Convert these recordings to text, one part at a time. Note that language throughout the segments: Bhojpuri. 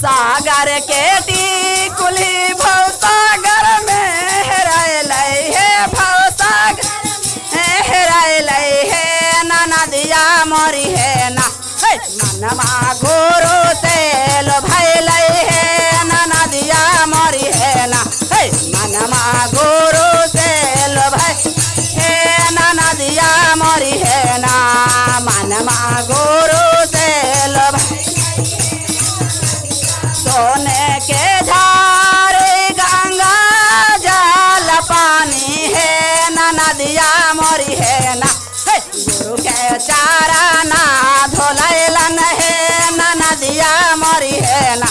सागर के टिकुली भव सागर में हेरायल है, भव सागर हेरायल है ना नदिया मोरी है ना मनवा गुरु से लो भैल है ना नदिया मोरी है ना मनवा गुरु से लो भाई है ना नदिया मोरी है ना मनवा गुरु से लो भाई सोने के धारे गंगा जल पानी है ना नदिया मोरी है ना गुरु के चारा ना धोलैलन है ना नदिया मोरी है ना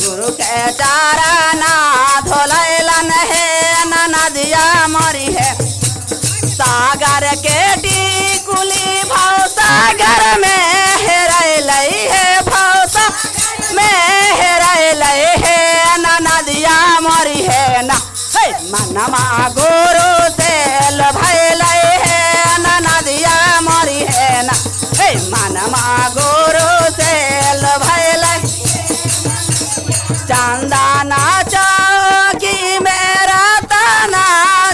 गुरु के चारा ना धोलैलन है ना नदिया मोरी है सागर के टिकुली भव सागर में हेरायल है, भव सागर में हेरायल है ना नदिया मोरी है ना मनवा गुरु से लो भैल है ना नदिया मोरी है ना मनवा गुरु से लो भैल चंदना चौकी मेरा तना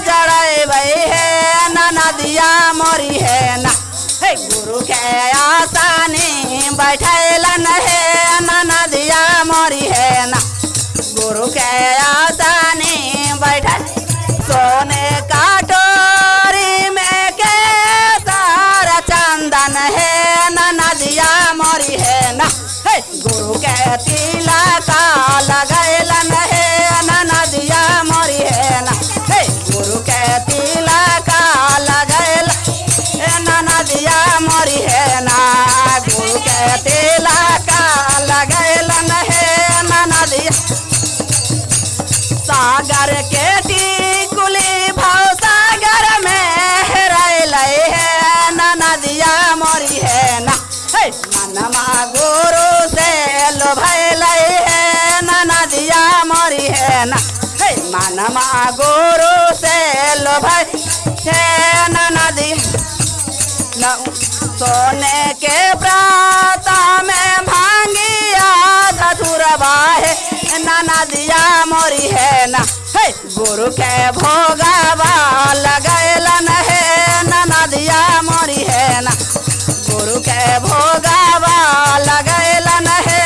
जड़ब है ना नदिया मोरी है ना गुरु के आसानी बैठैलन है ना नदिया मोरी है ना गुरु के आसानी बैठा सोने का टोरी में के सारा चंदन है ना नदिया मोरी है ना गुरु के तिला का लगैलन है ना नदिया मोरी है ना गुरु के तिला का लगैल ना नदिया मोरी है ना गुरु के तिला का लगैलन है ना नदिया सागर के टिकुली भव सागर में हेरायल है ना नदिया मोरी है ना मनवा गुरु से लो भैल है ना नदिया मोरी है ना मनवा गुरु से लो भैल है ना नदी सोने के प्राता में भांगिया धतुरबा है ना नदिया मोरी है ना गुरु के भोगावा लगैलन है ना नदिया मोरी है ना गुरु के भोगावा लगैलन है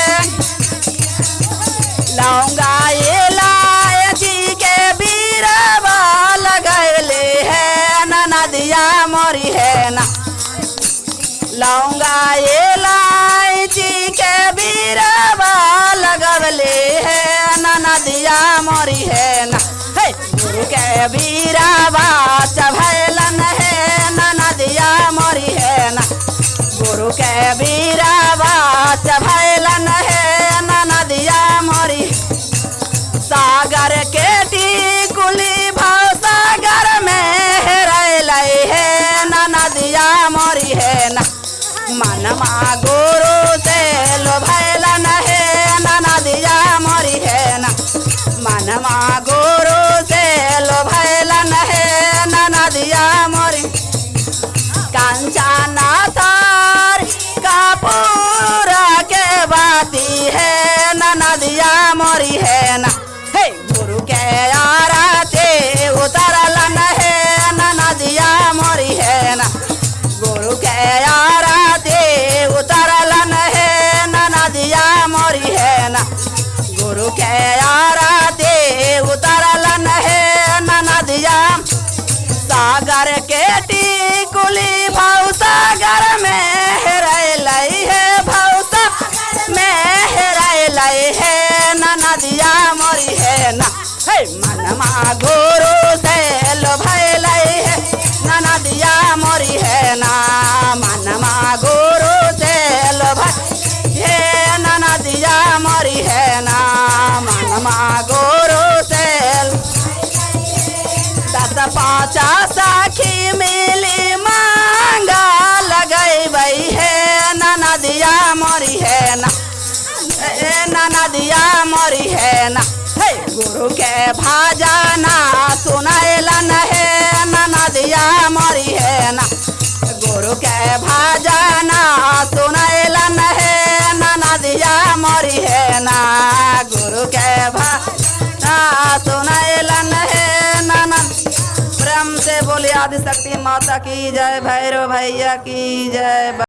लौंगा इलायची के बीरवा लगैले है ना नदिया मोरी है ना लौंगा इलायची के बीरवा लगवले है ना नदिया मोरी है ना गुरु के बीरवा चढ़ैलन है ना नदिया मोरी है ना गुरु के बीरवा चढ़ैलन है ना नदिया मोरी सागर के टिकुली भव सागर में हेरायल है ना नदिया मोरी है ना मनवा गुरु से लो भैलन है ना नदिया मोरी है ना मनवा गुरु से लो भैलन है ना नदिया मोरी कंचना तार कपूरा के बाती है ना नदिया मोरी है ना गुरु के आरती उतरलन है ना नदिया मोरी है ना गुरु के आरती उतरलन है ना नदिया मोरी है ना गुरु के आरती उतरलन है ना नदिया सागर के टिकुली भव सागर में हेरायल है, भव सागर में हेरायल है ना नदिया मोरी है ना मनवा गुरु से लो भैल है ना नदिया मोरी है ना मनवा गुरु से लो भैल है ना नदिया मोरी है ना मनवा गुरु से दस पाँचा सखी मिली मांगा लगैब है ना नदिया मोरी है ना नदिया मोरी है ना गुरु के भाजाना सुनैलन है ना नदिया मोरी है ना गुरु के भाजाना सुनैलन है ना नदिया मोरी है ना गुरु के भाषा सुनैलन है ननद। प्रेम से बोले आदि शक्ति माता की जय, भैरव भैया की जय।